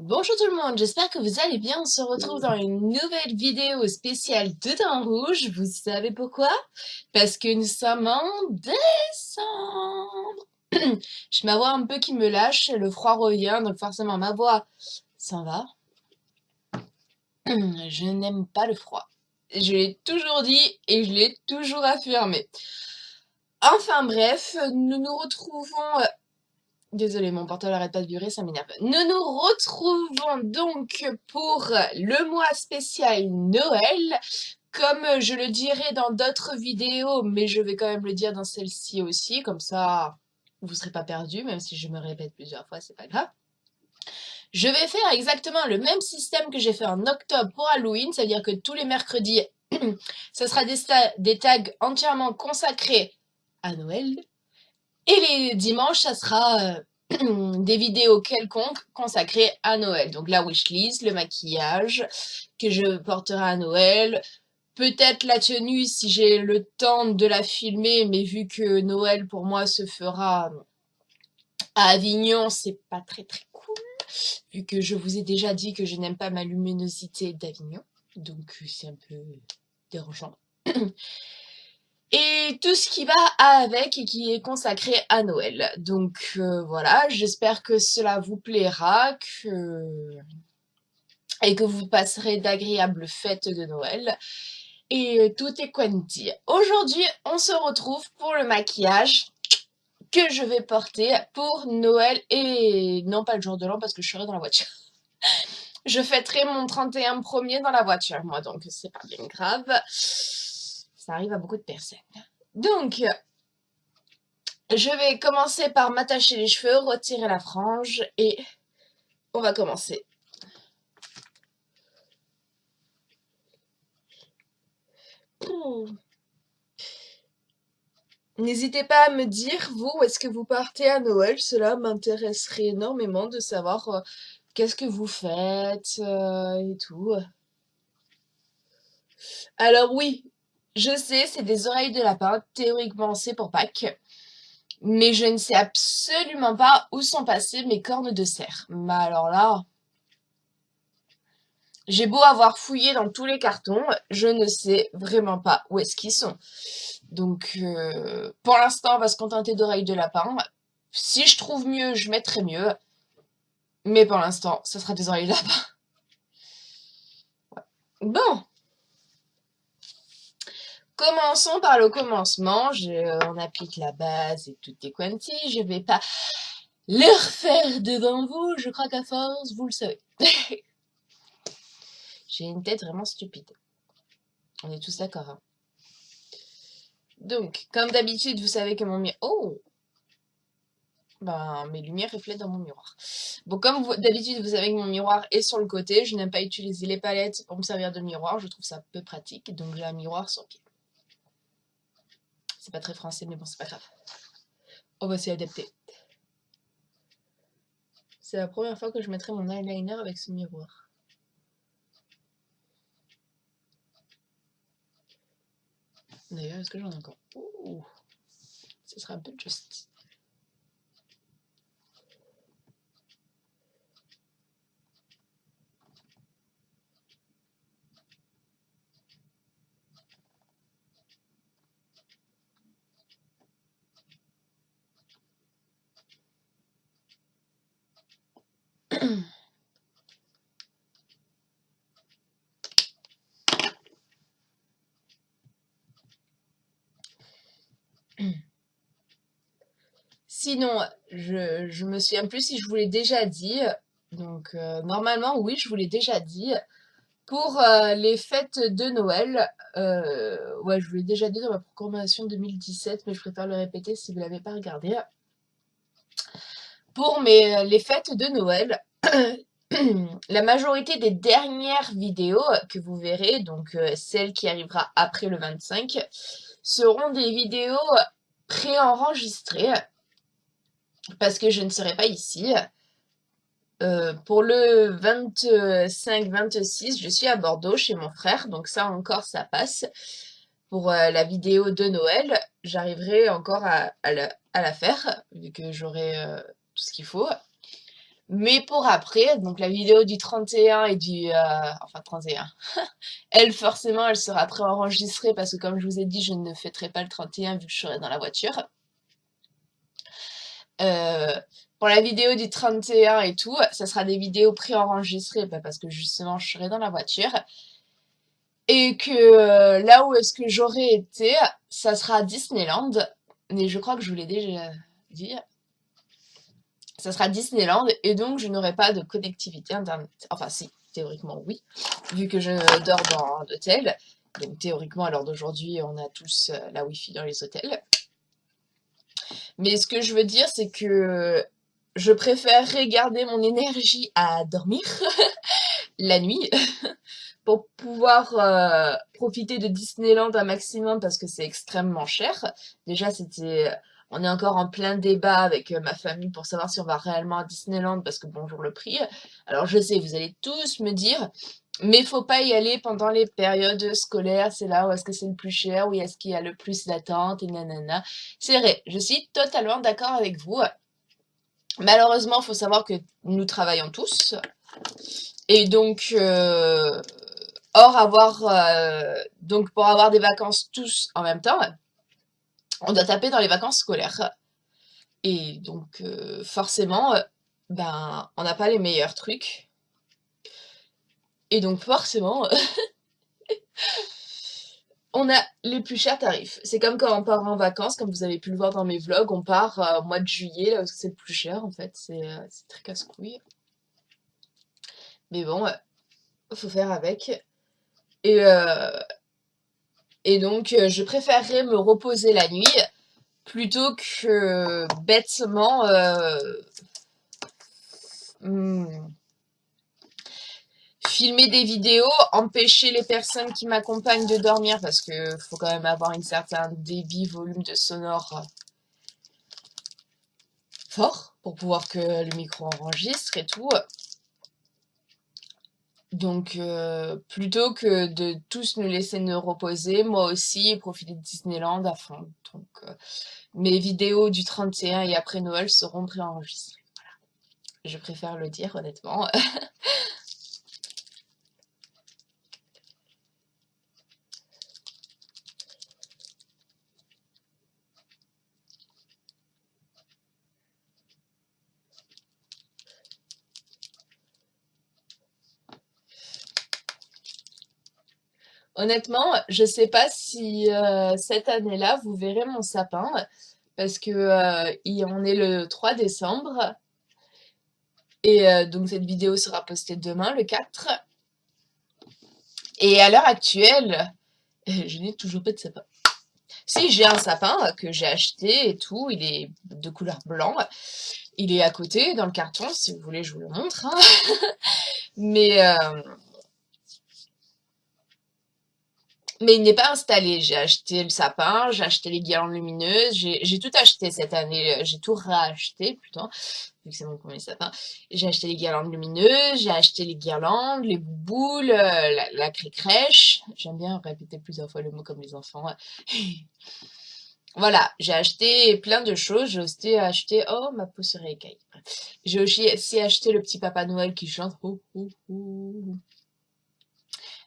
Bonjour tout le monde, j'espère que vous allez bien. On se retrouve dans une nouvelle vidéo spéciale de Dents Rouge. Vous savez pourquoi? Parce que nous sommes en décembre. J'ai ma voix un peu qui me lâche, le froid revient, donc forcément ma voix s'en va. Je n'aime pas le froid. Je l'ai toujours dit et je l'ai toujours affirmé. Enfin bref, nous nous retrouvons. Désolée, mon portable arrête pas de vibrer, ça m'énerve. Nous nous retrouvons donc pour le mois spécial Noël. Comme je le dirai dans d'autres vidéos, mais je vais quand même le dire dans celle-ci aussi, comme ça vous serez pas perdus, même si je me répète plusieurs fois, c'est pas grave. Je vais faire exactement le même système que j'ai fait en octobre pour Halloween, c'est-à-dire que tous les mercredis, ce sera des tags entièrement consacrés à Noël. Et les dimanches, ça sera des vidéos quelconques consacrées à Noël. Donc la wishlist, le maquillage que je porterai à Noël, peut-être la tenue si j'ai le temps de la filmer, mais vu que Noël pour moi se fera à Avignon, c'est pas très très cool, vu que je vous ai déjà dit que je n'aime pas ma luminosité d'Avignon, donc c'est un peu dérangeant. Et tout ce qui va avec et qui est consacré à Noël. Donc voilà, j'espère que cela vous plaira et que vous passerez d'agréables fêtes de Noël. Et tout est quanti. Aujourd'hui, on se retrouve pour le maquillage que je vais porter pour Noël et non pas le jour de l'an parce que je serai dans la voiture. Je fêterai mon 31 premier dans la voiture, moi, donc c'est pas bien grave. Ça arrive à beaucoup de personnes. Donc, je vais commencer par m'attacher les cheveux, retirer la frange et on va commencer. N'hésitez pas à me dire, vous, où est-ce que vous partez à Noël? Cela m'intéresserait énormément de savoir qu'est-ce que vous faites et tout. Alors oui, je sais, c'est des oreilles de lapin. Théoriquement, c'est pour Pâques. Mais je ne sais absolument pas où sont passées mes cornes de cerf. Mais alors là, j'ai beau avoir fouillé dans tous les cartons, je ne sais vraiment pas où est-ce qu'ils sont. Donc, pour l'instant, on va se contenter d'oreilles de lapin. Si je trouve mieux, je mettrai mieux. Mais pour l'instant, ça sera des oreilles de lapin. Bon, commençons par le commencement. On applique la base et tout est quanti. Je vais pas le refaire devant vous. Je crois qu'à force, vous le savez. J'ai une tête vraiment stupide. On est tous d'accord, hein. Donc, comme d'habitude, vous savez que mon miroir... Oh! Ben, mes lumières reflètent dans mon miroir. Bon, comme d'habitude, vous savez que mon miroir est sur le côté. Je n'aime pas utiliser les palettes pour me servir de miroir. Je trouve ça peu pratique. Donc, j'ai un miroir sur pied. C'est pas très français, mais bon, c'est pas grave. On va s'y adapter. C'est la première fois que je mettrai mon eyeliner avec ce miroir. D'ailleurs, est-ce que j'en ai encore? Ouh, ce sera un peu juste. Sinon, je me souviens plus si je vous l'ai déjà dit. Donc, normalement, oui, je vous l'ai déjà dit. Pour les fêtes de Noël, ouais, je vous l'ai déjà dit dans ma programmation 2017, mais je préfère le répéter si vous l'avez pas regardé. Pour les fêtes de Noël, la majorité des dernières vidéos que vous verrez, donc celle qui arrivera après le 25, seront des vidéos préenregistrées parce que je ne serai pas ici. Pour le 25-26, je suis à Bordeaux chez mon frère, donc ça encore, ça passe. Pour la vidéo de Noël, j'arriverai encore à la faire, vu que j'aurai tout ce qu'il faut. Mais pour après, donc la vidéo du 31 et enfin 31, elle forcément elle sera préenregistrée parce que comme je vous ai dit, je ne fêterai pas le 31 vu que je serai dans la voiture. Euh, pour la vidéo du 31 et tout, ça sera des vidéos préenregistrées parce que justement je serai dans la voiture. Et que là où est-ce que j'aurais été, ça sera à Disneyland. Mais je crois que je vous l'ai déjà dit. Ça sera Disneyland et donc je n'aurai pas de connectivité internet. Enfin si, théoriquement oui, vu que je dors dans un hôtel. Donc théoriquement à l'heure d'aujourd'hui on a tous la Wi-Fi dans les hôtels. Mais ce que je veux dire c'est que je préférerais garder mon énergie à dormir la nuit pour pouvoir profiter de Disneyland un maximum parce que c'est extrêmement cher. Déjà, on est encore en plein débat avec ma famille pour savoir si on va réellement à Disneyland parce que bonjour le prix. Alors je sais, vous allez tous me dire, mais faut pas y aller pendant les périodes scolaires, c'est là où est-ce que c'est le plus cher, où est-ce qu'il y a le plus d'attente et nanana. C'est vrai, je suis totalement d'accord avec vous. Malheureusement, faut savoir que nous travaillons tous. Et donc, donc pour avoir des vacances tous en même temps, on doit taper dans les vacances scolaires. Et donc, forcément, ben, on n'a pas les meilleurs trucs. Et donc, forcément, on a les plus chers tarifs. C'est comme quand on part en vacances, comme vous avez pu le voir dans mes vlogs, on part au mois de juillet, là où c'est le plus cher, en fait. C'est très casse-couille. Mais bon, faut faire avec. Et, euh, et donc, je préférerais me reposer la nuit plutôt que bêtement hmm, filmer des vidéos, empêcher les personnes qui m'accompagnent de dormir parce que faut quand même avoir un certain débit, volume de sonore fort pour pouvoir que le micro enregistre et tout. Donc, plutôt que de tous nous laisser nous reposer, moi aussi, profiter de Disneyland à fond. Donc, mes vidéos du 31 et après Noël seront préenregistrées. Je préfère le dire, honnêtement. Honnêtement, je sais pas si cette année-là, vous verrez mon sapin, parce que on est le 3 décembre, et donc cette vidéo sera postée demain, le 4. Et à l'heure actuelle, je n'ai toujours pas de sapin. Si, j'ai un sapin que j'ai acheté et tout, il est de couleur blanc. Il est à côté, dans le carton, si vous voulez, je vous le montre, hein. Mais, mais il n'est pas installé. J'ai acheté le sapin, j'ai acheté les guirlandes lumineuses, j'ai tout acheté cette année. J'ai tout racheté, plutôt, vu que c'est mon premier sapin. J'ai acheté les guirlandes lumineuses, j'ai acheté les guirlandes, les bouboules, la crèche. J'aime bien répéter plusieurs fois le mot comme les enfants. Voilà, j'ai acheté plein de choses. J'ai aussi acheté... Oh, ma peau se réécaille. J'ai aussi acheté le petit Papa Noël qui chante. Oh, oh, oh.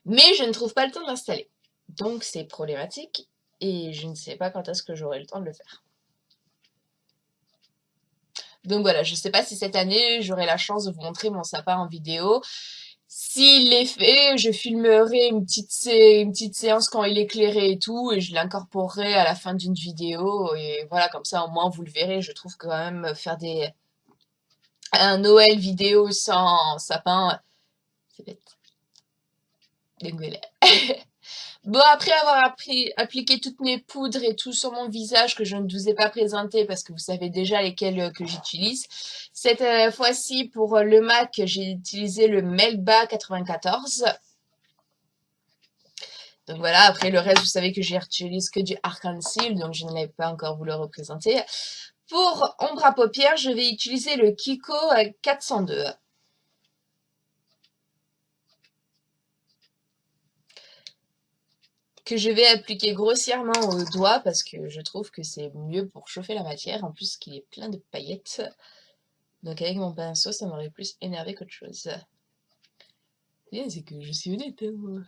Mais je ne trouve pas le temps de l'installer. Donc c'est problématique et je ne sais pas quand est-ce que j'aurai le temps de le faire. Donc voilà, je ne sais pas si cette année j'aurai la chance de vous montrer mon sapin en vidéo. S'il est fait, je filmerai une petite séance quand il est éclairé et tout, et je l'incorporerai à la fin d'une vidéo. Et voilà, comme ça au moins vous le verrez. Je trouve que quand même faire un Noël vidéo sans sapin, c'est bête. Donc voilà. Bon, après avoir appliqué toutes mes poudres et tout sur mon visage que je ne vous ai pas présenté parce que vous savez déjà lesquelles que j'utilise. Cette fois-ci, pour le MAC, j'ai utilisé le Melba 94. Donc voilà, après le reste, vous savez que j'utilise que du Arc-en-Ciel, donc je ne l'ai pas encore vous le représenter. Pour ombre à paupières, je vais utiliser le Kiko 402. Que je vais appliquer grossièrement au doigt parce que je trouve que c'est mieux pour chauffer la matière, en plus qu'il est plein de paillettes. Donc avec mon pinceau, ça m'aurait plus énervé qu'autre chose. Bien, c'est que je suis honnête, hein, moi.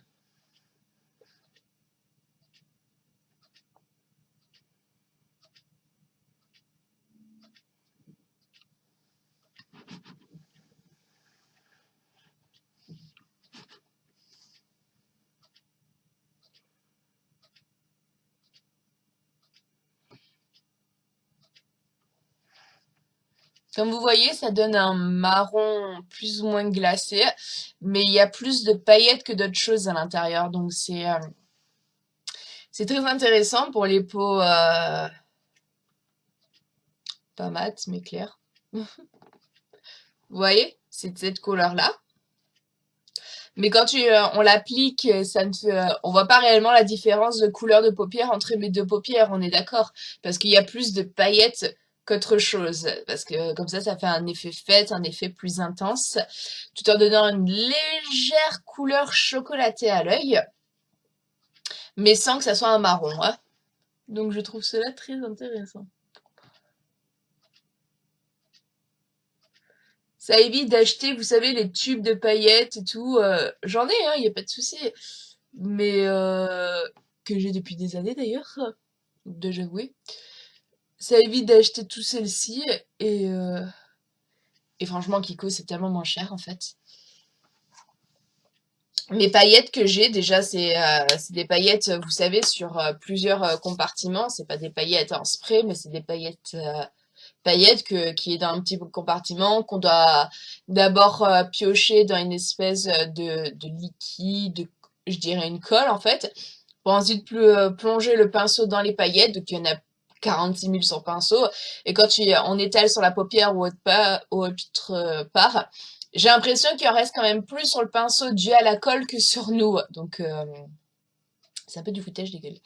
Comme vous voyez, ça donne un marron plus ou moins glacé, mais il y a plus de paillettes que d'autres choses à l'intérieur, donc c'est très intéressant pour les peaux pas mates mais claires. Vous voyez, c'est de cette couleur-là. Mais quand on l'applique, ça ne fait, on voit pas réellement la différence de couleur de paupières entre mes deux paupières, on est d'accord, parce qu'il y a plus de paillettes qu'autre chose, parce que comme ça fait un effet fête, un effet plus intense, tout en donnant une légère couleur chocolatée à l'œil, mais sans que ça soit un marron, hein. Donc je trouve cela très intéressant. Ça évite d'acheter, vous savez, les tubes de paillettes et tout. J'en ai, hein, y a pas de souci. Mais que j'ai depuis des années d'ailleurs, dois-je avouer. Ça évite d'acheter tout celle-ci et, euh, et franchement, Kiko, c'est tellement moins cher en fait. Mes paillettes que j'ai, déjà, c'est des paillettes, vous savez, sur plusieurs compartiments. C'est pas des paillettes en spray, mais c'est des paillettes qui est dans un petit compartiment, qu'on doit d'abord piocher dans une espèce de liquide, je dirais une colle en fait, pour ensuite plonger le pinceau dans les paillettes. Donc il y en a 46 000 sur pinceau. Et quand on étale sur la paupière ou autre part, j'ai l'impression qu'il en reste quand même plus sur le pinceau dû à la colle que sur nous. Donc c'est un peu du foutage de gueule.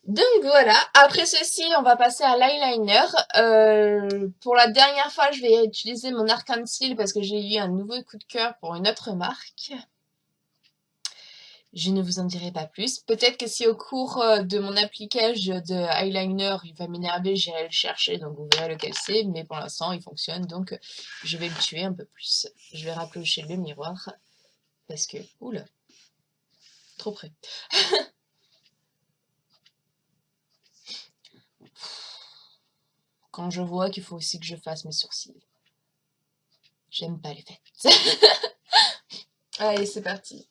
Donc voilà, après ceci, on va passer à l'eyeliner. Pour la dernière fois, je vais utiliser mon Arc-en-Ciel parce que j'ai eu un nouveau coup de cœur pour une autre marque. Je ne vous en dirai pas plus. Peut-être que si au cours de mon appliquage de eyeliner, il va m'énerver, j'irai le chercher, donc vous verrez lequel c'est. Mais pour l'instant, il fonctionne, donc je vais le tuer un peu plus. Je vais rapprocher le miroir parce que, oula, trop près. Quand je vois qu'il faut aussi que je fasse mes sourcils. J'aime pas les fêtes. Allez, c'est parti.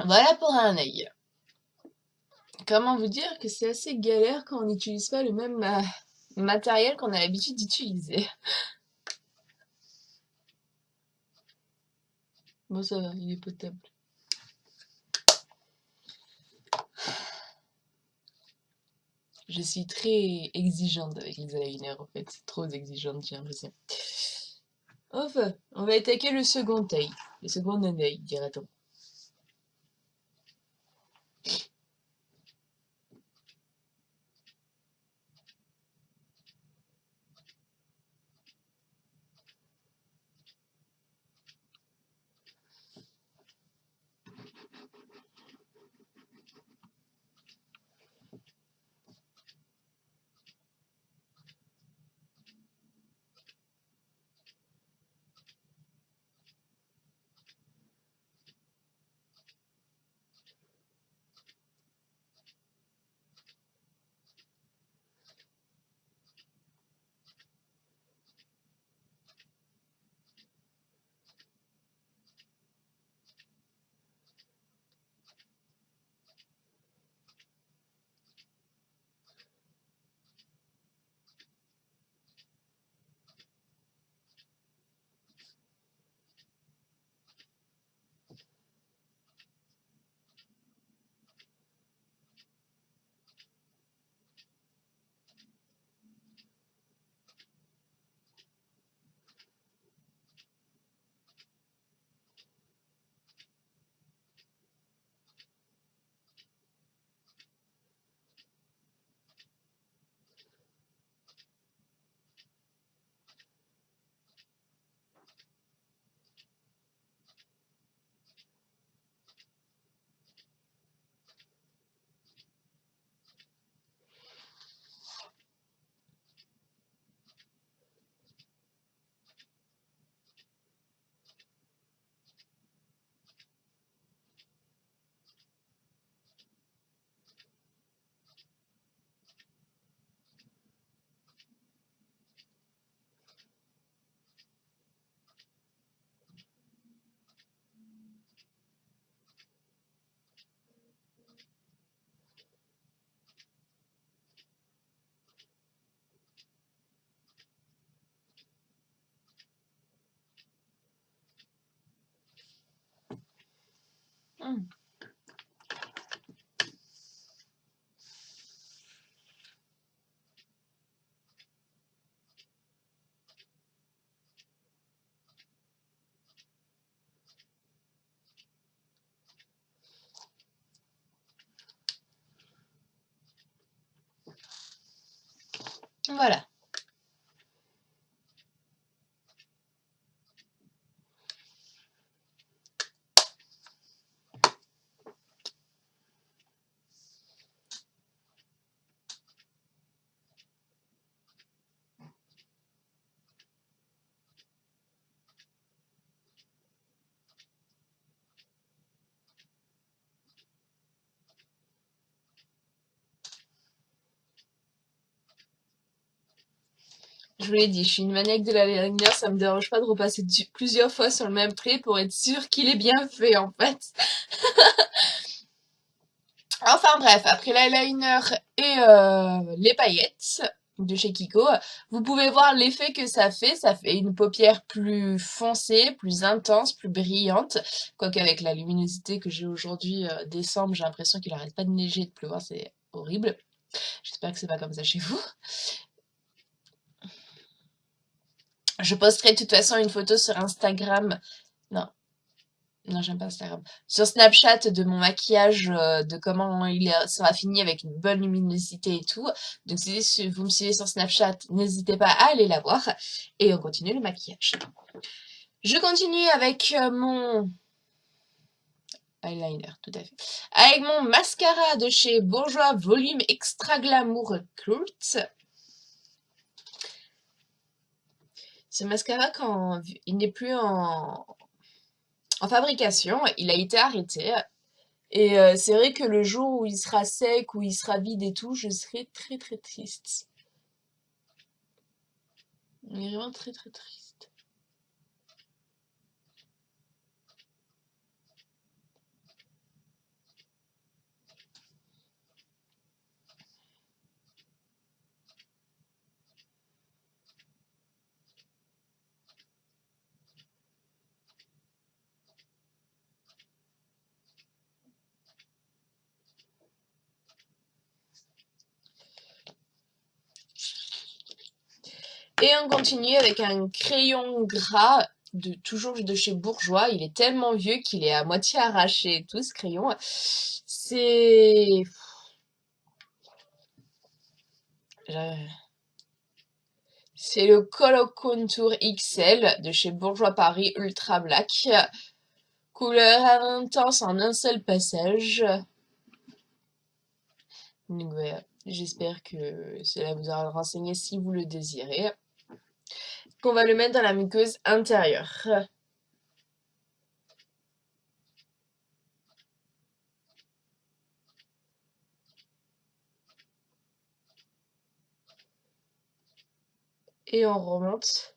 Voilà pour un œil. Comment vous dire que c'est assez galère quand on n'utilise pas le même matériel qu'on a l'habitude d'utiliser. Bon, ça va, il est potable. Je suis très exigeante avec les eyeliners, en fait. Trop exigeante, j'ai l'impression. Enfin, on va attaquer le second œil. Le second œil, dirait-on. Hmm. Voilà. Je vous l'ai dit, je suis une maniaque de l'eyeliner, ça me dérange pas de repasser plusieurs fois sur le même trait pour être sûre qu'il est bien fait en fait. Enfin bref, après l'eyeliner et les paillettes de chez Kiko, vous pouvez voir l'effet que ça fait. Ça fait une paupière plus foncée, plus intense, plus brillante. Quoique avec la luminosité que j'ai aujourd'hui, décembre, j'ai l'impression qu'il arrête pas de neiger, de pleuvoir, c'est horrible. J'espère que c'est pas comme ça chez vous. Je posterai de toute façon une photo sur Instagram. Non, non, j'aime pas Instagram. Sur Snapchat de mon maquillage, de comment il sera fini avec une bonne luminosité et tout. Donc si vous me suivez sur Snapchat, n'hésitez pas à aller la voir. Et on continue le maquillage. Je continue avec mon eyeliner, tout à fait. Avec mon mascara de chez Bourjois Volume Extra Glamour Cult. Ce mascara, quand il n'est plus en fabrication, il a été arrêté. Et c'est vrai que le jour où il sera sec, où il sera vide et tout, je serai très très triste. Mais vraiment très très triste. Et on continue avec un crayon gras toujours de chez Bourjois. Il est tellement vieux qu'il est à moitié arraché et tout, ce crayon. C'est... C'est le Color Contour XL de chez Bourjois Paris Ultra Black. Couleur intense en un seul passage. Donc voilà, j'espère que cela vous aura renseigné si vous le désirez. On va le mettre dans la muqueuse intérieure. Et on remonte.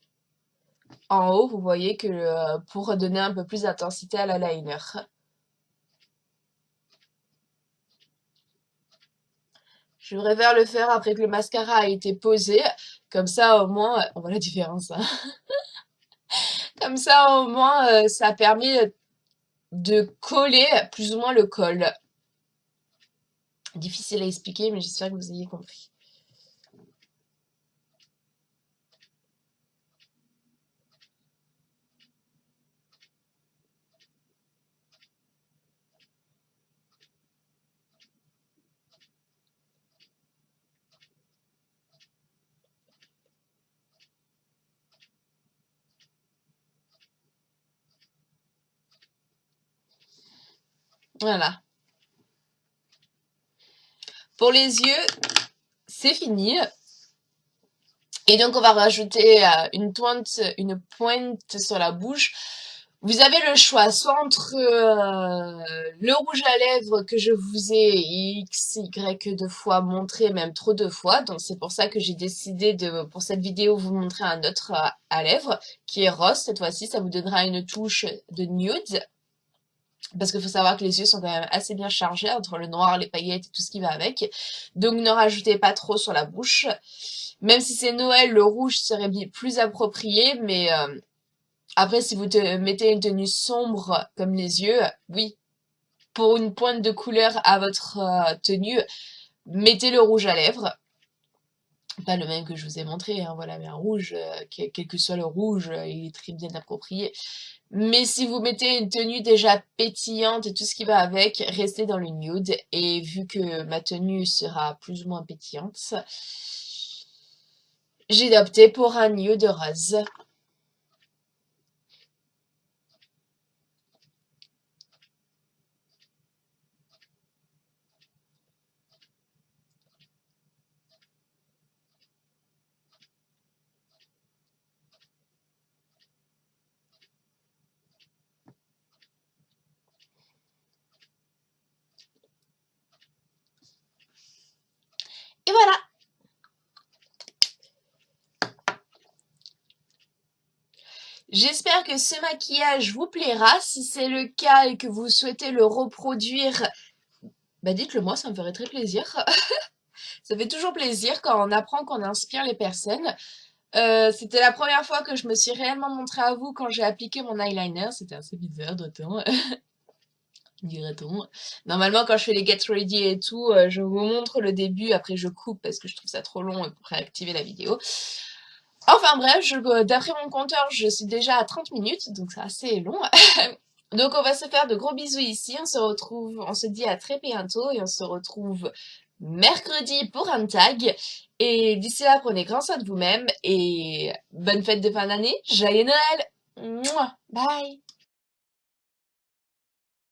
En haut, vous voyez que pour donner un peu plus d'intensité à l'eyeliner. Je préfère le faire après que le mascara a été posé. Comme ça, au moins, on voit la différence, hein. Comme ça, au moins, ça permet de coller plus ou moins le col. Difficile à expliquer, mais j'espère que vous ayez compris. Voilà. Pour les yeux, c'est fini. Et donc, on va rajouter une pointe sur la bouche. Vous avez le choix, soit entre le rouge à lèvres que je vous ai x, y deux fois montré, même trop de fois. Donc, c'est pour ça que j'ai décidé pour cette vidéo, vous montrer un autre à lèvres, qui est rose cette fois-ci. Ça vous donnera une touche de nude. Parce qu'il faut savoir que les yeux sont quand même assez bien chargés entre le noir, les paillettes et tout ce qui va avec. Donc ne rajoutez pas trop sur la bouche. Même si c'est Noël, le rouge serait plus approprié. Mais après, si vous mettez une tenue sombre comme les yeux, oui, pour une pointe de couleur à votre tenue, mettez le rouge à lèvres. Pas le même que je vous ai montré, hein, voilà, mais un rouge, quel que soit le rouge, il est très bien approprié. Mais si vous mettez une tenue déjà pétillante et tout ce qui va avec, restez dans le nude. Et vu que ma tenue sera plus ou moins pétillante, j'ai opté pour un nude rose. Et voilà! J'espère que ce maquillage vous plaira. Si c'est le cas et que vous souhaitez le reproduire, bah dites-le moi, ça me ferait très plaisir. Ça fait toujours plaisir quand on apprend qu'on inspire les personnes. C'était la première fois que je me suis réellement montrée à vous quand j'ai appliqué mon eyeliner. C'était assez bizarre, doit-on, dirait-on. Normalement, quand je fais les get ready et tout, je vous montre le début, après je coupe parce que je trouve ça trop long pour réactiver la vidéo. Enfin bref, d'après mon compteur, je suis déjà à 30 minutes, donc c'est assez long. Donc on va se faire de gros bisous ici, on se dit à très bientôt et on se retrouve mercredi pour un tag. Et d'ici là, prenez grand soin de vous-même et bonne fête de fin d'année, joyeux Noël! Mouah, bye!